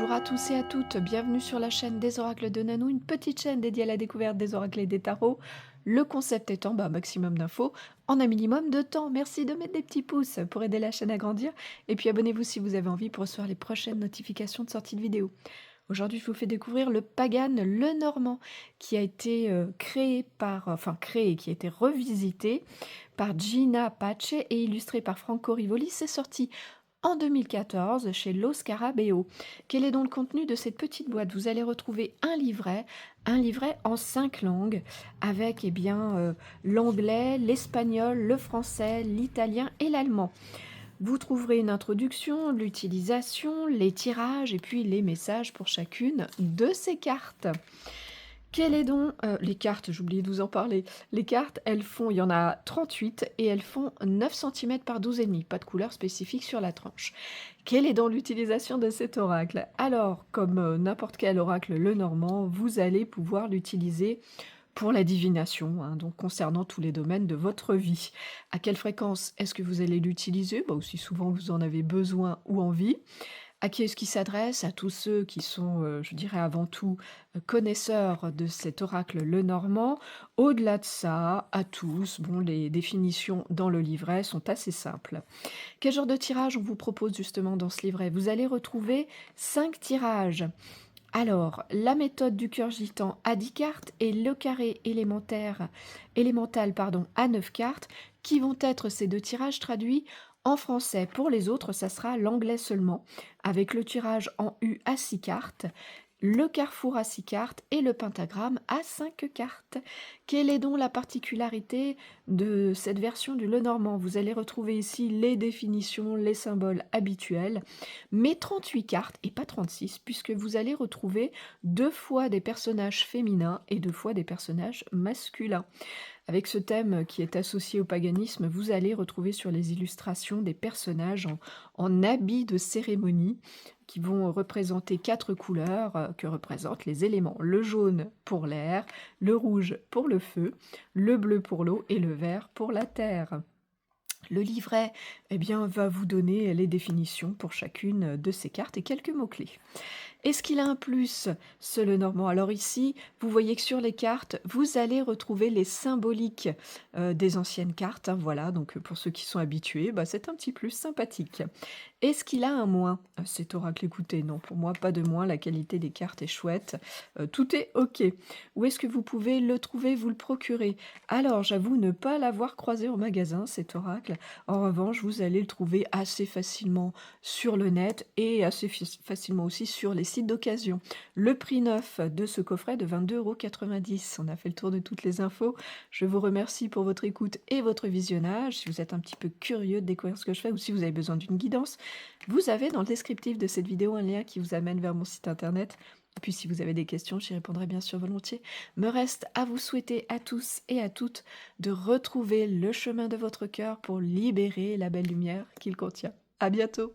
Bonjour à tous et à toutes, bienvenue sur la chaîne des oracles de Nanou, une petite chaîne dédiée à la découverte des oracles et des tarots. Le concept étant maximum d'infos en un minimum de temps. Merci de mettre des petits pouces pour aider la chaîne à grandir. Et puis abonnez-vous si vous avez envie pour recevoir les prochaines notifications de sortie de vidéo. Aujourd'hui, je vous fais découvrir le Pagan, le Normand, qui a été qui a été revisité par Gina Pace et illustré par Franco Rivoli. C'est sorti en 2014 chez Lo Scarabeo. Quel est donc le contenu de cette petite boîte? Vous allez retrouver un livret en 5 langues, avec l'anglais, l'espagnol, le français, l'italien et l'allemand. Vous trouverez une introduction, l'utilisation, les tirages et puis les messages pour chacune de ces cartes. Quel est donc les cartes, j'ai oublié de vous en parler. Les cartes, il y en a 38 et elles font 9 cm par 12,5, pas de couleur spécifique sur la tranche. Quelle est donc l'utilisation de cet oracle? Alors, comme n'importe quel oracle le normand, vous allez pouvoir l'utiliser pour la divination, hein, donc concernant tous les domaines de votre vie. À quelle fréquence est-ce que vous allez l'utiliser? Aussi souvent que vous en avez besoin ou envie. À qui est-ce qu'il s'adresse? À tous ceux qui sont, je dirais avant tout, connaisseurs de cet oracle le normand. Au-delà de ça, à tous, les définitions dans le livret sont assez simples. Quel genre de tirage on vous propose justement dans ce livret? Vous allez retrouver 5 tirages. Alors, la méthode du cœur gitan à 10 cartes et le carré élémental à 9 cartes, qui vont être ces deux tirages traduits en français. Pour les autres, ça sera l'anglais seulement, avec le tirage en U à 6 cartes, le carrefour à 6 cartes et le pentagramme à 5 cartes. Quelle est donc la particularité de cette version du Lenormand? Vous allez retrouver ici les définitions, les symboles habituels, mais 38 cartes et pas 36, puisque vous allez retrouver 2 fois des personnages féminins et 2 fois des personnages masculins. Avec ce thème qui est associé au paganisme, vous allez retrouver sur les illustrations des personnages en habits de cérémonie qui vont représenter 4 couleurs que représentent les éléments. Le jaune pour l'air, le rouge pour le feu, le bleu pour l'eau et le vert pour la terre. Le livret va vous donner les définitions pour chacune de ces cartes et quelques mots-clés. Est-ce qu'il a un plus, ce Lenormand? Alors ici, vous voyez que sur les cartes, vous allez retrouver les symboliques des anciennes cartes, hein, voilà, donc pour ceux qui sont habitués, c'est un petit plus sympathique. Est-ce qu'il a un moins, cet oracle? Écoutez, non, pour moi, pas de moins, la qualité des cartes est chouette, tout est OK. Où est-ce que vous pouvez le trouver, vous le procurer? Alors, j'avoue ne pas l'avoir croisé au magasin, cet oracle. En revanche, vous allez le trouver assez facilement sur le net et assez facilement aussi sur les sites d'occasion. Le prix neuf de ce coffret est de 22,90 €. On a fait le tour de toutes les infos. Je vous remercie pour votre écoute et votre visionnage. Si vous êtes un petit peu curieux de découvrir ce que je fais ou si vous avez besoin d'une guidance, vous avez dans le descriptif de cette vidéo un lien qui vous amène vers mon site internet. Et puis si vous avez des questions, j'y répondrai bien sûr volontiers. Me reste à vous souhaiter à tous et à toutes de retrouver le chemin de votre cœur pour libérer la belle lumière qu'il contient. À bientôt!